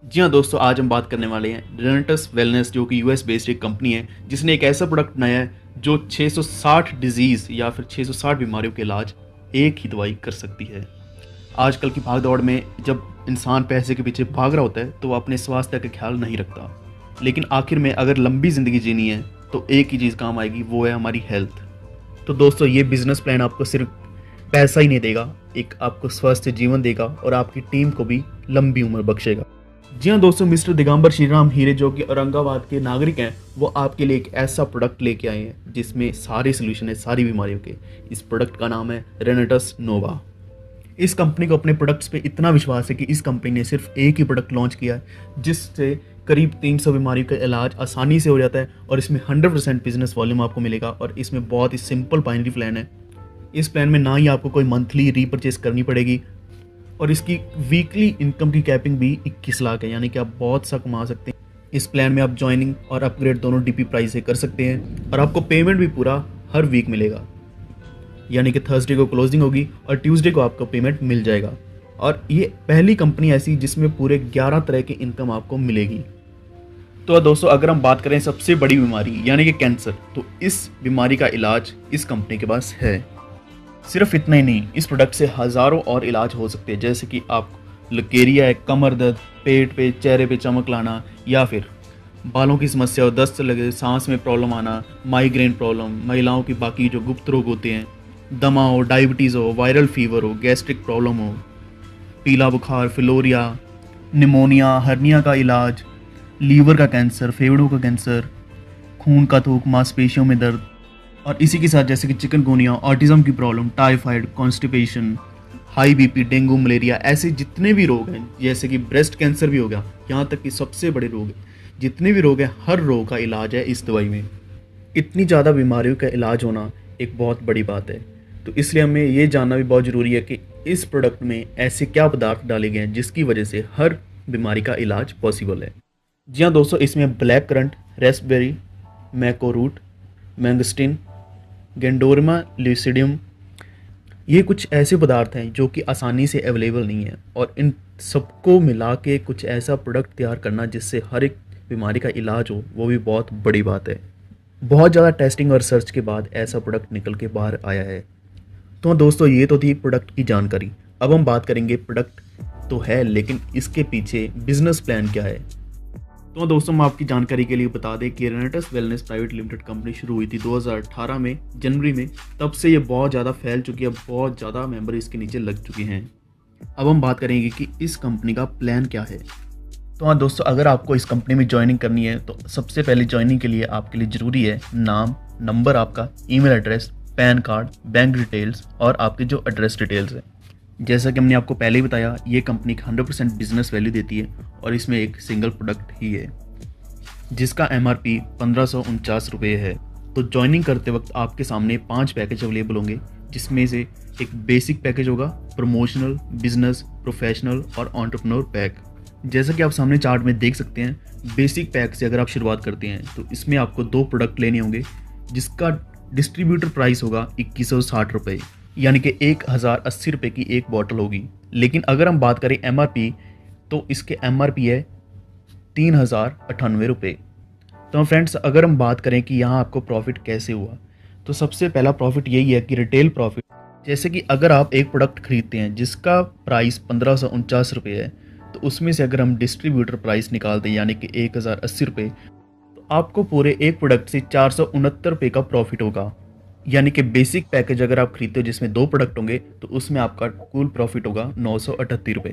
जी हाँ दोस्तों, आज हम बात करने वाले हैं रेनेटस वेलनेस, जो कि यूएस बेस्ड एक कंपनी है जिसने एक ऐसा प्रोडक्ट बनाया है जो 660 डिजीज़ या फिर 660 बीमारियों के इलाज एक ही दवाई कर सकती है। आजकल की भाग दौड़ में जब इंसान पैसे के पीछे भाग रहा होता है तो वो अपने स्वास्थ्य का ख्याल नहीं रखता, लेकिन आखिर में अगर लंबी ज़िंदगी जीनी है तो एक ही चीज़ काम आएगी, वो है हमारी हेल्थ। तो दोस्तों, ये बिजनेस प्लान आपको सिर्फ पैसा ही नहीं देगा, एक आपको स्वस्थ जीवन देगा और आपकी टीम को भी लंबी उम्र बख्शेगा। जी हाँ दोस्तों, मिस्टर दिगंबर श्रीराम हीरे, जो कि औरंगाबाद के नागरिक हैं, वो आपके लिए एक ऐसा प्रोडक्ट लेके आए हैं जिसमें सारे सोल्यूशन है सारी बीमारियों के। इस प्रोडक्ट का नाम है रेनेटस नोवा। इस कंपनी को अपने प्रोडक्ट्स पे इतना विश्वास है कि इस कंपनी ने सिर्फ एक ही प्रोडक्ट लॉन्च किया है जिससे करीब 300 बीमारियों का इलाज आसानी से हो जाता है और इसमें 100% बिजनेस वॉल्यूम आपको मिलेगा। और इसमें बहुत ही सिंपल बाइनरी प्लान है। इस प्लान में ना ही आपको कोई मंथली रीपरचेस करनी पड़ेगी और इसकी वीकली इनकम की कैपिंग भी 21 लाख है, यानी कि आप बहुत सा कमा सकते हैं। इस प्लान में आप ज्वाइनिंग और अपग्रेड दोनों डीपी प्राइस से कर सकते हैं और आपको पेमेंट भी पूरा हर वीक मिलेगा, यानी कि थर्सडे को क्लोजिंग होगी और ट्यूसडे को आपको पेमेंट मिल जाएगा। और ये पहली कंपनी ऐसी जिसमें पूरे 11 तरह की इनकम आपको मिलेगी। तो दोस्तों, अगर हम बात करें सबसे बड़ी बीमारी यानी कि कैंसर, तो इस बीमारी का इलाज इस कंपनी के पास है। सिर्फ इतना ही नहीं, इस प्रोडक्ट से हज़ारों और इलाज हो सकते हैं, जैसे कि आप लकेरिया है, कमर दर्द, पेट पे चेहरे पे चमक लाना, या फिर बालों की समस्या हो, दस्त लगे, सांस में प्रॉब्लम आना, माइग्रेन प्रॉब्लम, महिलाओं की बाकी जो गुप्त रोग होते हैं, दमा हो, डायबिटीज़ हो, वायरल फीवर हो, गैस्ट्रिक प्रॉब्लम हो, पीला बुखार, फिलोरिया, निमोनिया, हर्निया का इलाज, लीवर का कैंसर, फेफड़ों का कैंसर, खून का थूक, मांसपेशियों में दर्द, और इसी के साथ जैसे कि चिकनगुनिया, ऑटिज्म की problem, typhoid, constipation, high BP, dengue, malaria, ऐसे जितने भी रोग हैं, जैसे कि ब्रेस्ट कैंसर भी हो गया, यहाँ तक कि सबसे बड़े रोग, जितने भी रोग हैं, हर रोग का इलाज है इस दवाई में। इतनी ज़्यादा बीमारियों का इलाज होना एक बहुत बड़ी बात है, तो इसलिए हमें ये जानना भी बहुत ज़रूरी है कि इस प्रोडक्ट में ऐसे क्या पदार्थ डाले गए हैं जिसकी वजह से हर बीमारी का इलाज पॉसिबल है। जी हाँ दोस्तों, इसमें black currant, raspberry, maca root, mangosteen, ganoderma lucidum, ये कुछ ऐसे पदार्थ हैं जो कि आसानी से अवेलेबल नहीं है, और इन सबको मिला के कुछ ऐसा प्रोडक्ट तैयार करना जिससे हर एक बीमारी का इलाज हो, वो भी बहुत बड़ी बात है। बहुत ज़्यादा टेस्टिंग और रिसर्च के बाद ऐसा प्रोडक्ट निकल के बाहर आया है। तो दोस्तों, ये तो थी प्रोडक्ट की जानकारी। अब हम बात करेंगे, प्रोडक्ट तो है लेकिन इसके पीछे बिजनेस प्लान क्या है। तो दोस्तों, मैं आपकी जानकारी के लिए बता दें कि रेनेटस वेलनेस प्राइवेट लिमिटेड कंपनी शुरू हुई थी 2018 में, जनवरी में। तब से ये बहुत ज़्यादा फैल चुकी है, बहुत ज़्यादा मेंबर इसके नीचे लग चुके हैं। अब हम बात करेंगे कि इस कंपनी का प्लान क्या है। तो हाँ दोस्तों, अगर आपको इस कंपनी में ज्वाइनिंग करनी है तो सबसे पहले ज्वाइनिंग के लिए आपके लिए ज़रूरी है नाम, नंबर, आपका email address, pan card, bank details और आपके जो एड्रेस डिटेल्स हैं। जैसा कि हमने आपको पहले ही बताया, ये कंपनी 100% बिजनेस वैल्यू देती है और इसमें एक सिंगल प्रोडक्ट ही है जिसका MRP 1549 रुपये है। तो ज्वाइनिंग करते वक्त आपके सामने 5 पैकेज अवेलेबल होंगे, जिसमें से एक बेसिक पैकेज होगा, प्रमोशनल, बिजनेस, प्रोफेशनल और एंटरप्रेन्योर पैक। जैसा कि आप सामने चार्ट में देख सकते हैं, बेसिक पैक से अगर आप शुरुआत करते हैं तो इसमें आपको 2 प्रोडक्ट लेने होंगे जिसका डिस्ट्रीब्यूटर प्राइस होगा 2160 रुपये, यानी कि 1080 रुपये की एक बॉटल होगी। लेकिन अगर हम बात करें MRP, तो इसके MRP है 3098 रुपये। तो फ्रेंड्स, अगर हम बात करें कि यहाँ आपको प्रॉफिट कैसे हुआ, तो सबसे पहला प्रॉफिट यही है कि रिटेल प्रॉफिट। जैसे कि अगर आप एक प्रोडक्ट खरीदते हैं जिसका प्राइस 1549 रुपये है, तो उसमें से अगर हम डिस्ट्रीब्यूटर प्राइस निकाल दें यानी कि 1080 रुपये, तो आपको पूरे एक प्रोडक्ट से 469 रुपये का प्रॉफिट होगा। यानी कि बेसिक पैकेज अगर आप खरीदते हो जिसमें 2 प्रोडक्ट होंगे तो उसमें आपका कुल प्रॉफिट होगा 938 रुपये।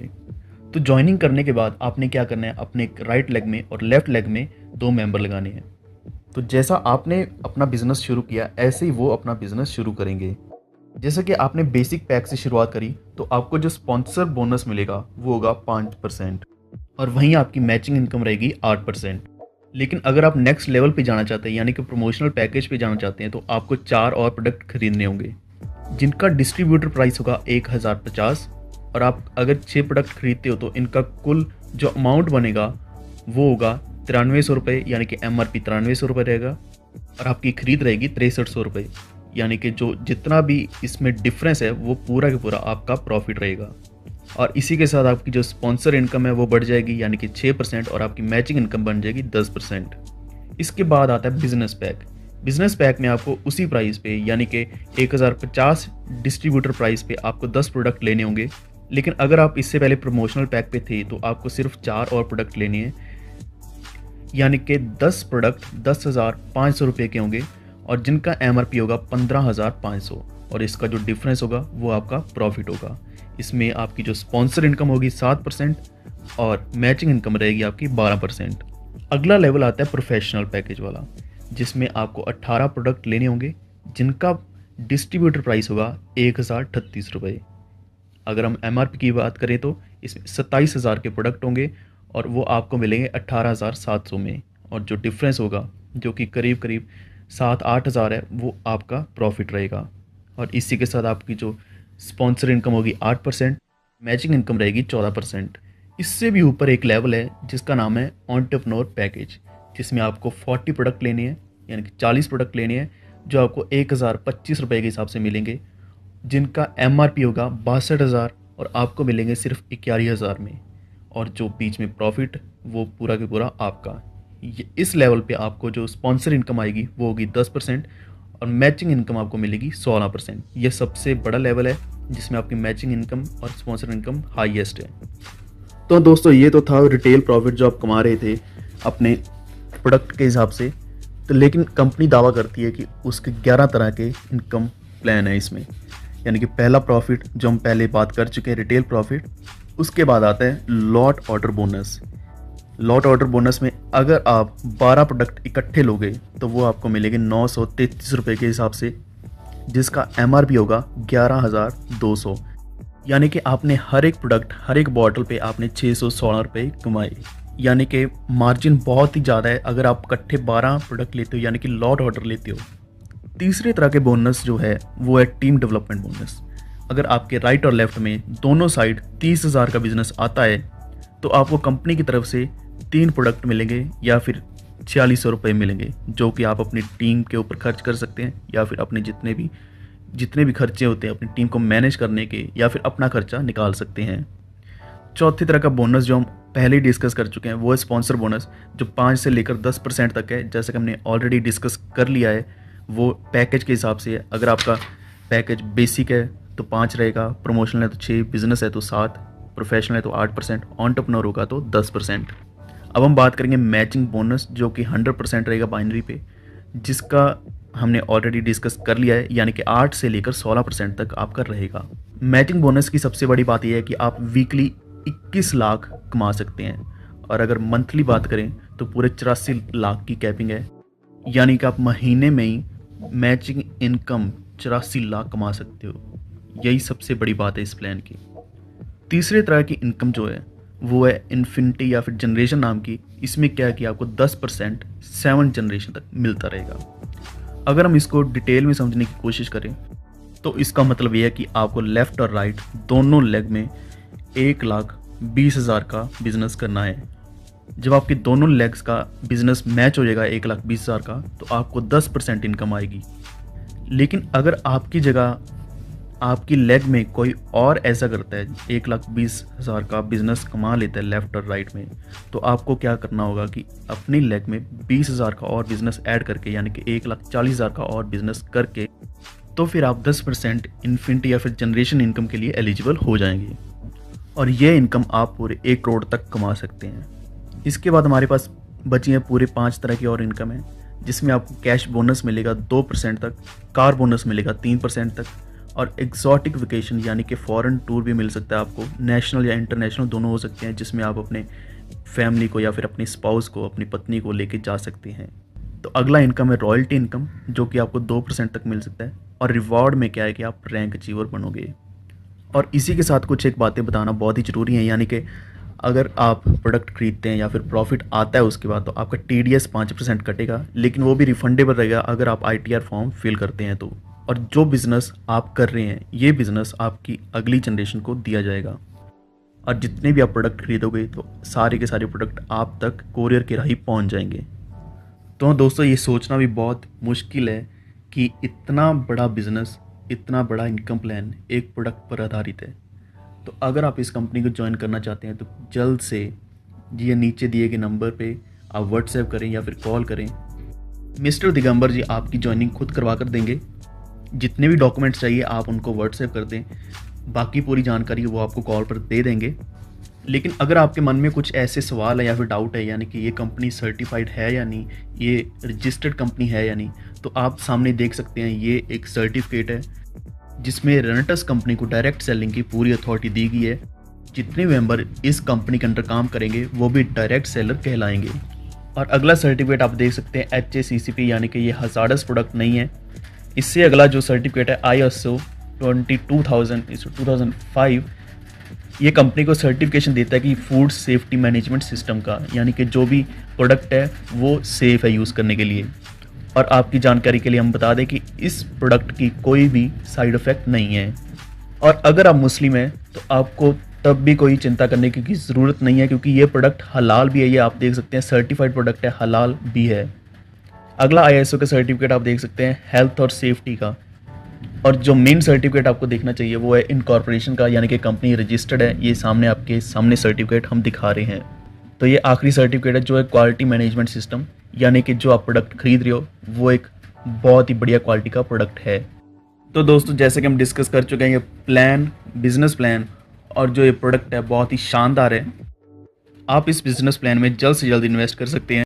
तो ज्वाइनिंग करने के बाद आपने क्या करना है, अपने राइट लेग में और लेफ्ट लेग में 2 मेंबर लगाने हैं। तो जैसा आपने अपना बिजनेस शुरू किया, ऐसे ही वो अपना बिजनेस शुरू करेंगे। जैसे कि आपने बेसिक पैक से शुरुआत करी तो आपको जो स्पॉन्सर बोनस मिलेगा वो होगा 5%, और वहीं आपकी मैचिंग इनकम रहेगी 8%। लेकिन अगर आप नेक्स्ट लेवल पे जाना चाहते हैं यानी कि प्रमोशनल पैकेज पे जाना चाहते हैं, तो आपको 4 और प्रोडक्ट खरीदने होंगे जिनका डिस्ट्रीब्यूटर प्राइस होगा 1050, और आप अगर 6 प्रोडक्ट खरीदते हो तो इनका कुल जो अमाउंट बनेगा वो होगा 9300 रुपये, यानी कि MRP 9300 रुपये रहेगा और आपकी खरीद रहेगी 6300 रुपये, यानी कि जो जितना भी इसमें डिफरेंस है वो पूरा का पूरा आपका प्रॉफिट रहेगा। और इसी के साथ आपकी जो स्पॉन्सर इनकम है वो बढ़ जाएगी यानी कि 6% और आपकी मैचिंग इनकम बन जाएगी 10%। इसके बाद आता है बिजनेस पैक। बिजनेस पैक में आपको उसी प्राइस पे यानी कि 1050 डिस्ट्रीब्यूटर प्राइस पे आपको 10 प्रोडक्ट लेने होंगे। लेकिन अगर आप इससे पहले प्रमोशनल पैक पे थे तो आपको सिर्फ 4 और प्रोडक्ट लेने हैं, यानी कि 10 प्रोडक्ट 10,500 रुपये के होंगे और जिनका MRP होगा 15,500 और इसका जो डिफरेंस होगा वो आपका प्रॉफिट होगा। इसमें आपकी जो स्पॉन्सर इनकम होगी 7% और मैचिंग इनकम रहेगी आपकी 12%। अगला लेवल आता है प्रोफेशनल पैकेज वाला, जिसमें आपको 18 प्रोडक्ट लेने होंगे जिनका डिस्ट्रीब्यूटर प्राइस होगा 1,038 रुपये। अगर हम MRP की बात करें तो इसमें 27,000 के प्रोडक्ट होंगे और वो आपको मिलेंगे 18,700 में और जो डिफरेंस होगा जो कि करीब करीब 7-8 हज़ार है वो आपका प्रॉफिट रहेगा। और इसी के साथ आपकी जो स्पॉन्सर इनकम होगी 8%, मैचिंग इनकम रहेगी 14%। इससे भी ऊपर एक लेवल है जिसका नाम है एंटरप्रेन्योर पैकेज, जिसमें आपको 40 प्रोडक्ट लेने हैं यानी कि 40 प्रोडक्ट लेने हैं जो आपको 1,025 रुपये के हिसाब से मिलेंगे, जिनका MRP होगा 62,000 और आपको मिलेंगे सिर्फ 41,000 में और जो बीच में प्रॉफिट वो पूरा के पूरा आपका। इस लेवल पे आपको जो स्पॉन्सर इनकम आएगी वो होगी 10% और मैचिंग इनकम आपको मिलेगी 16%। यह सबसे बड़ा लेवल है जिसमें आपकी मैचिंग इनकम और स्पॉन्सर इनकम हाईएस्ट है। तो दोस्तों ये तो था रिटेल प्रॉफिट जो आप कमा रहे थे अपने प्रोडक्ट के हिसाब से। तो लेकिन कंपनी दावा करती है कि उसके 11 तरह के इनकम प्लान है इसमें, यानी कि पहला प्रॉफिट जो हम पहले बात कर चुके हैं रिटेल प्रॉफिट, उसके बाद आता है lot order bonus. Lot order bonus में अगर आप 12 प्रोडक्ट इकट्ठे लोगे तो वो आपको मिलेंगे 933 रुपये के हिसाब से, जिसका MRP होगा 11,200, यानी कि आपने हर एक प्रोडक्ट हर एक बॉटल पे आपने 616 रुपये कमाए, यानी कि मार्जिन बहुत ही ज़्यादा है अगर आप इकट्ठे 12 प्रोडक्ट लेते हो यानी कि लॉट ऑर्डर लेते हो। तीसरे तरह के बोनस जो है वो है टीम डेवलपमेंट बोनस। अगर आपके राइट और लेफ्ट में दोनों साइड 30,000 का बिजनेस आता है तो आपको कंपनी की तरफ से 3 प्रोडक्ट मिलेंगे या फिर 4600 रुपये मिलेंगे, जो कि आप अपनी टीम के ऊपर खर्च कर सकते हैं या फिर अपने जितने भी खर्चे होते हैं अपनी टीम को मैनेज करने के, या फिर अपना खर्चा निकाल सकते हैं। चौथी तरह का बोनस जो हम पहले ही डिस्कस कर चुके हैं वो है स्पॉन्सर बोनस, जो 5 से लेकर 10% तक है। जैसे कि हमने ऑलरेडी डिस्कस कर लिया है, वो पैकेज के हिसाब से है। अगर आपका पैकेज बेसिक है तो 5 रहेगा, प्रमोशनल है तो 6, बिजनेस है तो 7, प्रोफेशनल है तो 8%, एंटरप्रेन्योर होगा तो 10%। अब हम बात करेंगे मैचिंग बोनस जो कि 100% रहेगा बाइनरी पे, जिसका हमने ऑलरेडी डिस्कस कर लिया है, यानी कि 8 से लेकर 16% तक आपका रहेगा। मैचिंग बोनस की सबसे बड़ी बात यह है कि आप वीकली 21 लाख कमा सकते हैं और अगर मंथली बात करें तो पूरे 84 लाख की कैपिंग है, यानी कि आप महीने में ही मैचिंग इनकम 84 लाख कमा सकते हो। यही सबसे बड़ी बात है इस प्लान की। तीसरे तरह की इनकम जो है वो है इन्फिनिटी या फिर जनरेशन नाम की। इसमें क्या है कि आपको 10% 7 जनरेशन तक मिलता रहेगा। अगर हम इसको डिटेल में समझने की कोशिश करें तो इसका मतलब ये है कि आपको लेफ़्ट और राइट दोनों लेग में 1,20,000 का बिजनेस करना है। जब आपके दोनों लेग्स का बिजनेस मैच हो जाएगा 1,20,000 का, तो आपको 10% इनकम आएगी। लेकिन अगर आपकी जगह आपकी लेग में कोई और ऐसा करता है 1,20,000 का बिजनेस कमा लेता है लेफ्ट और राइट में, तो आपको क्या करना होगा कि अपनी लेग में 20,000 का और बिजनेस ऐड करके, यानी कि 1,40,000 का और बिजनेस करके, तो फिर आप 10% इन्फिनिटी या फिर जनरेशन इनकम के लिए एलिजिबल हो जाएंगे और ये इनकम आप पूरे 1 करोड़ तक कमा सकते हैं। इसके बाद हमारे पास बची हैं पूरे 5 तरह की और इनकम है, जिसमें आपको कैश बोनस मिलेगा 2% तक, कार बोनस मिलेगा 3% तक और एग्जॉटिक वेकेशन यानी कि फॉरेन टूर भी मिल सकता है आपको, नेशनल या इंटरनेशनल दोनों हो सकते हैं, जिसमें आप अपने फैमिली को या फिर अपनी स्पाउस को, अपनी पत्नी को लेके जा सकते हैं। तो अगला इनकम है रॉयल्टी इनकम, जो कि आपको 2% तक मिल सकता है और रिवॉर्ड में क्या है कि आप रैंक अचीवर बनोगे। और इसी के साथ कुछ एक बातें बताना बहुत ही ज़रूरी है, यानी कि अगर आप प्रोडक्ट खरीदते हैं या फिर प्रॉफिट आता है उसके बाद, तो आपका TDS 5% कटेगा, लेकिन वो भी रिफंडेबल रहेगा अगर आप ITR फॉर्म फिल करते हैं तो। और जो बिज़नेस आप कर रहे हैं ये बिज़नेस आपकी अगली जनरेशन को दिया जाएगा और जितने भी आप प्रोडक्ट खरीदोगे तो सारे के सारे प्रोडक्ट आप तक कोरियर के राही पहुंच जाएंगे। तो दोस्तों ये सोचना भी बहुत मुश्किल है कि इतना बड़ा बिज़नेस, इतना बड़ा इनकम प्लान एक प्रोडक्ट पर आधारित है। तो अगर आप इस कंपनी को ज्वाइन करना चाहते हैं तो जल्द से ये नीचे दिए गए नंबर पे आप व्हाट्सएप करें या फिर कॉल करें। मिस्टर दिगंबर जी आपकी ज्वाइनिंग खुद करवा कर देंगे। जितने भी डॉक्यूमेंट्स चाहिए आप उनको व्हाट्सएप कर दें, बाकी पूरी जानकारी वो आपको कॉल पर दे देंगे। लेकिन अगर आपके मन में कुछ ऐसे सवाल है या फिर डाउट है, यानी कि ये कंपनी सर्टिफाइड है या नहीं, ये रजिस्टर्ड कंपनी है या नहीं, तो आप सामने देख सकते हैं ये एक सर्टिफिकेट है जिसमें रेनेटस कंपनी को डायरेक्ट सेलिंग की पूरी अथॉरिटी दी गई है। जितने मेंबर इस कंपनी के अंडर काम करेंगे वो भी डायरेक्ट सेलर कहलाएंगे। और अगला सर्टिफिकेट आप देख सकते हैं HACCP, यानी कि ये हज़ार्डस प्रोडक्ट नहीं है। इससे अगला जो सर्टिफिकेट है ISO 2005, ये कंपनी को सर्टिफिकेशन देता है कि फूड सेफ्टी मैनेजमेंट सिस्टम का, यानी कि जो भी प्रोडक्ट है वो सेफ़ है यूज़ करने के लिए। और आपकी जानकारी के लिए हम बता दें कि इस प्रोडक्ट की कोई भी साइड इफ़ेक्ट नहीं है। और अगर आप मुस्लिम हैं तो आपको तब भी कोई चिंता करने की ज़रूरत नहीं है, क्योंकि ये प्रोडक्ट हलाल भी है। ये आप देख सकते हैं सर्टिफाइड प्रोडक्ट है, हलाल भी है। अगला ISO का सर्टिफिकेट आप देख सकते हैं हेल्थ और सेफ्टी का। और जो मेन सर्टिफिकेट आपको देखना चाहिए वो है इनकॉर्पोरेशन का, यानी कि कंपनी रजिस्टर्ड है। ये सामने आपके सामने सर्टिफिकेट हम दिखा रहे हैं। तो ये आखिरी सर्टिफिकेट है जो है क्वालिटी मैनेजमेंट सिस्टम, यानी कि जो आप प्रोडक्ट खरीद रहे हो वो एक बहुत ही बढ़िया क्वालिटी का प्रोडक्ट है। तो दोस्तों जैसे कि हम डिस्कस कर चुके हैं, ये प्लान, बिजनेस प्लान और जो ये प्रोडक्ट है बहुत ही शानदार है। आप इस बिजनेस प्लान में जल्द से जल्द इन्वेस्ट कर सकते हैं।